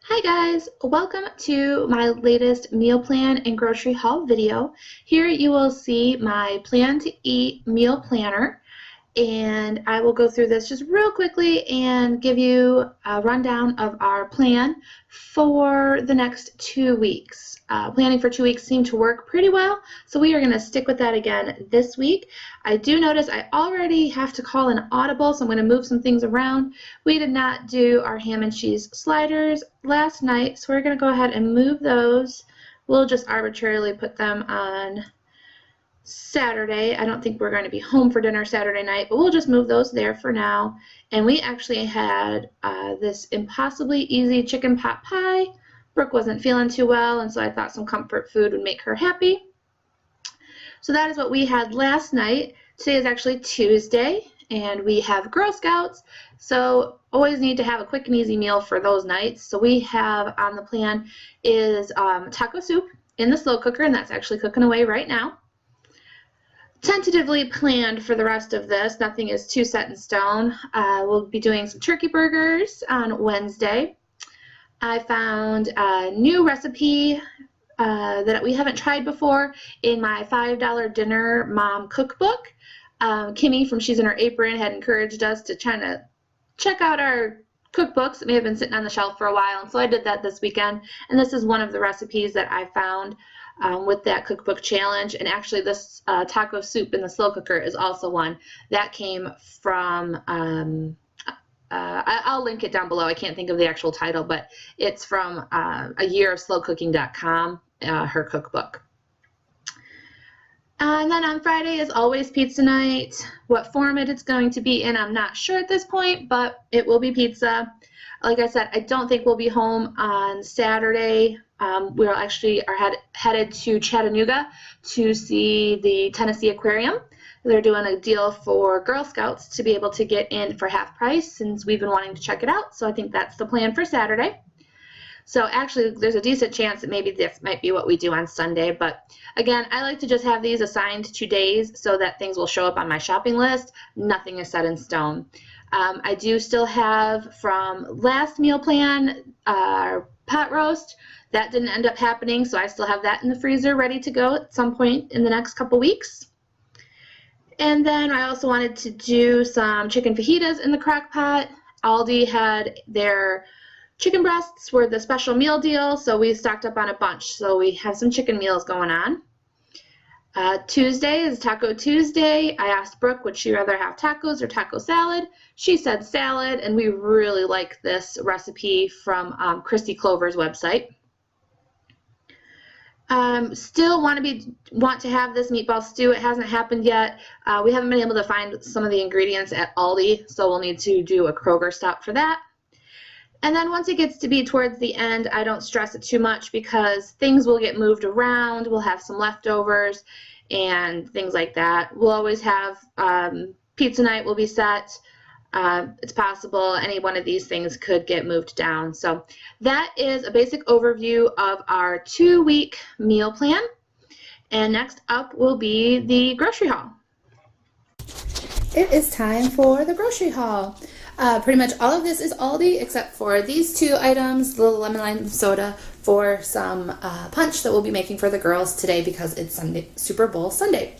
Hi guys, welcome to my latest meal plan and grocery haul video. Here you will see my plan to eat meal planner, and I will go through this just real quickly and give you a rundown of our plan for the next 2 weeks. Planning for 2 weeks seemed to work pretty well, so we are going to stick with that again this week. I do notice I already have to call an audible, so I'm going to move some things around. We did not do our ham and cheese sliders last night, so we're going to go ahead and move those. We'll just arbitrarily put them on Saturday. I don't think we're going to be home for dinner Saturday night, but we'll just move those there for now. And we actually had this impossibly easy chicken pot pie. Brooke wasn't feeling too well, and so I thought some comfort food would make her happy. So that is what we had last night. Today is actually Tuesday, and we have Girl Scouts, so always need to have a quick and easy meal for those nights. So we have on the plan is taco soup in the slow cooker, and that's actually cooking away right now. Tentatively planned for the rest of this, nothing is too set in stone. We'll be doing some turkey burgers on Wednesday. I found a new recipe that we haven't tried before in my $5 dinner mom cookbook. Kimmy from She's in Her Apron had encouraged us to try to check out our cookbooks that may have been sitting on the shelf for a while, and so I did that this weekend, and this is one of the recipes that I found with that cookbook challenge. And actually this taco soup in the slow cooker is also one that came from I'll link it down below. I can't think of the actual title, but it's from ayearofslowcooking.com, her cookbook. And then on Friday is always pizza night. What format it's going to be in, I'm not sure at this point, but it will be pizza. Like I said, I don't think we'll be home on Saturday. We actually are headed to Chattanooga to see the Tennessee Aquarium. They're doing a deal for Girl Scouts to be able to get in for half price since we've been wanting to check it out. So I think that's the plan for Saturday. So actually, there's a decent chance that maybe this might be what we do on Sunday. But again, I like to just have these assigned to days so that things will show up on my shopping list. Nothing is set in stone. I do still have from last meal plan our pot roast. That didn't end up happening, so I still have that in the freezer ready to go at some point in the next couple weeks. And then I also wanted to do some chicken fajitas in the crock pot. Aldi had their chicken breasts were the special meal deal, so we stocked up on a bunch. So we have some chicken meals going on. Tuesday is Taco Tuesday. I asked Brooke, would she rather have tacos or taco salad? She said salad, and we really like this recipe from Christy Clover's website. Still want to have this meatball stew. It hasn't happened yet. We haven't been able to find some of the ingredients at Aldi, so we'll need to do a Kroger stop for that. And then once it gets to be towards the end, I don't stress it too much because things will get moved around. We'll have some leftovers and things like that. We'll always have pizza night will be set. It's possible any one of these things could get moved down. So that is a basic overview of our 2-week meal plan. And next up will be the grocery haul. It is time for the grocery haul. Pretty much all of this is Aldi except for these two items, the little lemon lime soda for some punch that we'll be making for the girls today because it's Sunday, Super Bowl Sunday.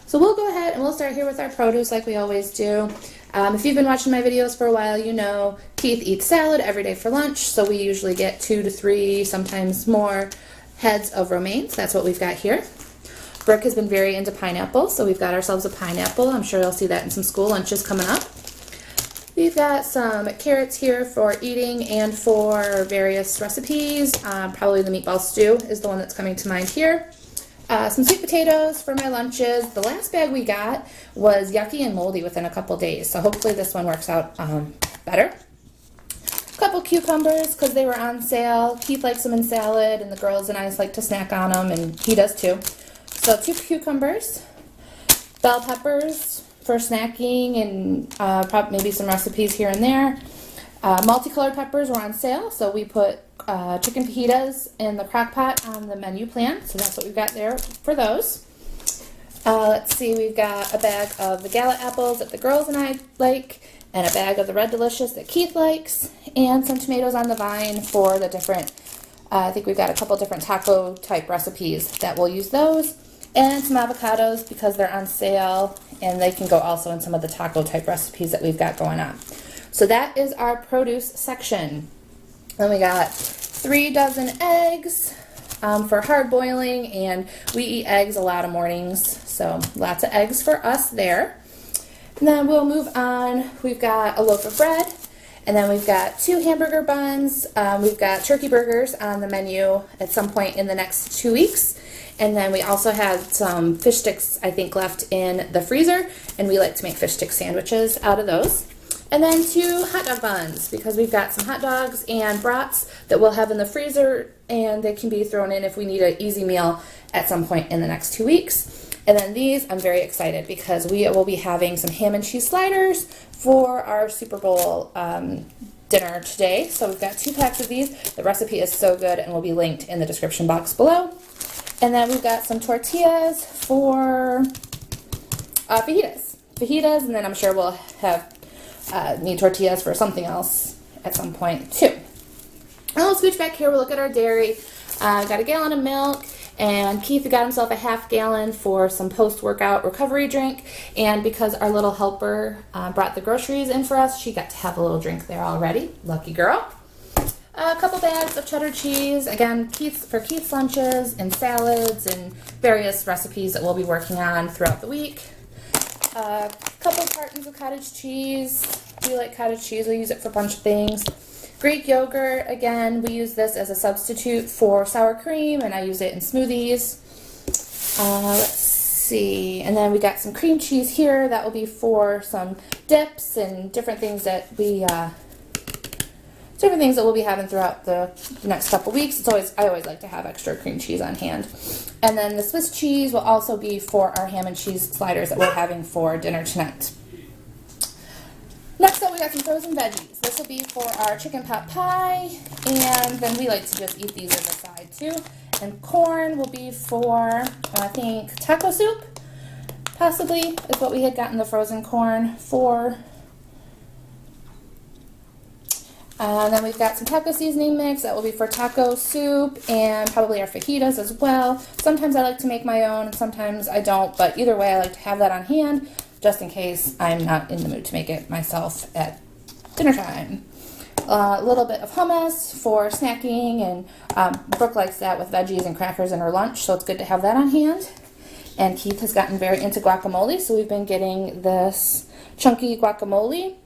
So we'll go ahead and we'll start here with our produce like we always do. If you've been watching my videos for a while, you know Keith eats salad every day for lunch, so we usually get 2 to 3, sometimes more heads of romaines. That's what we've got here. Brooke has been very into pineapple, so we've got ourselves a pineapple. I'm sure you'll see that in some school lunches coming up. We've got some carrots here for eating and for various recipes. Probably the meatball stew is the one that's coming to mind here. Some sweet potatoes for my lunches. The last bag we got was yucky and moldy within a couple days, so hopefully this one works out better. A couple cucumbers because they were on sale. Keith likes them in salad, and the girls and I like to snack on them, and he does too. So 2 cucumbers, bell peppers for snacking, and probably maybe some recipes here and there. Multicolored peppers were on sale, so we put chicken fajitas in the crock pot on the menu plan, so that's what we've got there for those. Let's see, we've got a bag of the Gallet apples that the girls and I like, and a bag of the Red Delicious that Keith likes, and some tomatoes on the vine for the different, I think we've got a couple different taco type recipes that we'll use those, and some avocados because they're on sale, and they can go also in some of the taco type recipes that we've got going on. So that is our produce section. Then we got 3 dozen eggs for hard boiling, and we eat eggs a lot of mornings, so lots of eggs for us there. And then we'll move on. We've got a loaf of bread, and then we've got 2 hamburger buns. We've got turkey burgers on the menu at some point in the next 2 weeks. And then we also had some fish sticks, I think, left in the freezer, and we like to make fish stick sandwiches out of those. And then 2 hot dog buns, because we've got some hot dogs and brats that we'll have in the freezer, and they can be thrown in if we need an easy meal at some point in the next 2 weeks. And then these, I'm very excited because we will be having some ham and cheese sliders for our Super Bowl dinner today. So we've got 2 packs of these. The recipe is so good and will be linked in the description box below. And then we've got some tortillas for fajitas. And then I'm sure we'll have need tortillas for something else at some point too. And we'll scooch back here. We'll look at our dairy. Got a gallon of milk. And Keith got himself a half gallon for some post-workout recovery drink. And because our little helper brought the groceries in for us, she got to have a little drink there already. Lucky girl. A couple bags of cheddar cheese. Again, for Keith's lunches and salads and various recipes that we'll be working on throughout the week. A couple cartons of cottage cheese. We like cottage cheese. We use it for a bunch of things. Greek yogurt, again, we use this as a substitute for sour cream, and I use it in smoothies. Let's see, and then we got some cream cheese here. That will be for some dips and different things that we'll be having throughout the next couple weeks. I always like to have extra cream cheese on hand. And then the Swiss cheese will also be for our ham and cheese sliders that we're having for dinner tonight. Next up, we got some frozen veggies. This will be for our chicken pot pie, and then we like to just eat these as a side too. And corn will be for, I think, taco soup, possibly, is what we had gotten the frozen corn for. And then we've got some taco seasoning mix that will be for taco soup and probably our fajitas as well. Sometimes I like to make my own, sometimes I don't, but either way I like to have that on hand just in case I'm not in the mood to make it myself at dinner time. A little bit of hummus for snacking, and Brooke likes that with veggies and crackers in her lunch, so it's good to have that on hand. And Keith has gotten very into guacamole, so we've been getting this chunky guacamole.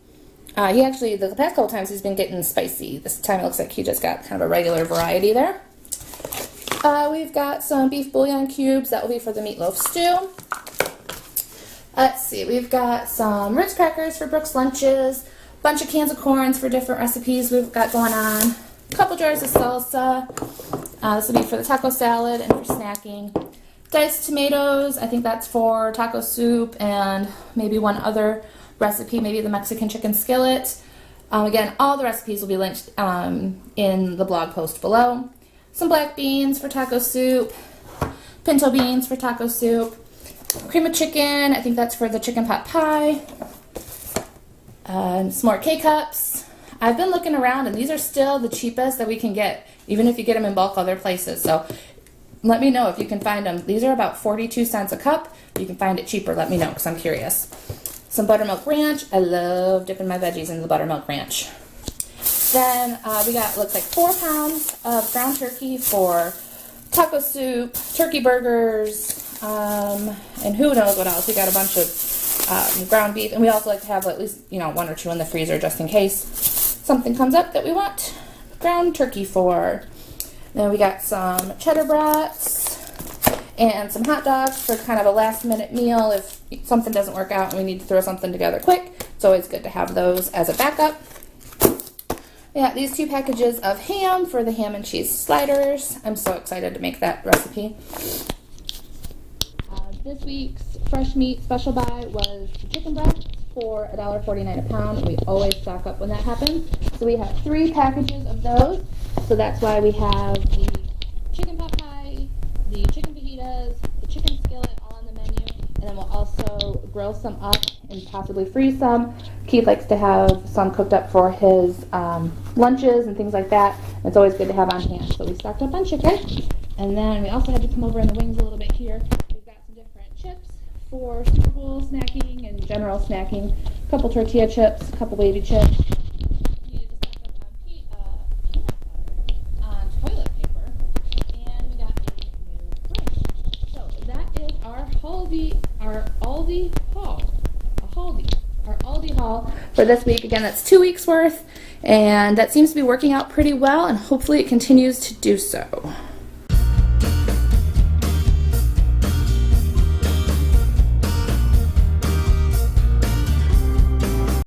He actually, the past couple times, he's been getting spicy. This time it looks like he just got kind of a regular variety there. We've got some beef bouillon cubes. That will be for the meatloaf stew. Let's see, we've got some Ritz crackers for Brooke's lunches, a bunch of cans of corns for different recipes we've got going on, a couple jars of salsa. This will be for the taco salad and for snacking. Diced tomatoes, I think that's for taco soup and maybe one other recipe, maybe the Mexican chicken skillet. Again, all the recipes will be linked in the blog post below. Some black beans for taco soup, pinto beans for taco soup, cream of chicken, I think that's for the chicken pot pie, some more K-cups. I've been looking around, and these are still the cheapest that we can get, even if you get them in bulk other places. So let me know if you can find them. These are about 42 cents a cup. If you can find it cheaper, let me know, because I'm curious. Some buttermilk ranch. I love dipping my veggies into the buttermilk ranch. Then we got, looks like 4 pounds of ground turkey for taco soup, turkey burgers, and who knows what else. We got a bunch of ground beef, and we also like to have at least 1 or 2 in the freezer just in case something comes up that we want ground turkey for. Then we got some cheddar brats and some hot dogs for kind of a last minute meal if something doesn't work out and we need to throw something together quick. It's always good to have those as a backup. We got these 2 packages of ham for the ham and cheese sliders. I'm so excited to make that recipe. This week's fresh meat special buy was the chicken breasts for $1.49 a pound. We always stock up when that happens. So we have 3 packages of those. So that's why we have the chicken pot pie, the chicken fajitas, the chicken skillet all on the menu. And then we'll also grill some up and possibly freeze some Keith likes to have some cooked up for his lunches and things like that. It's always good to have on hand. So we stocked up on chicken. And then we also had to come over in the wings a little bit here. We've got some different chips for Super Bowl snacking and general snacking. A couple tortilla chips, a couple baby chips. We needed to stock up on peanut butter, on toilet paper, and we got a new fridge. So that is our Aldi haul for this week. Again, that's 2 weeks worth, and that seems to be working out pretty well, and hopefully it continues to do so.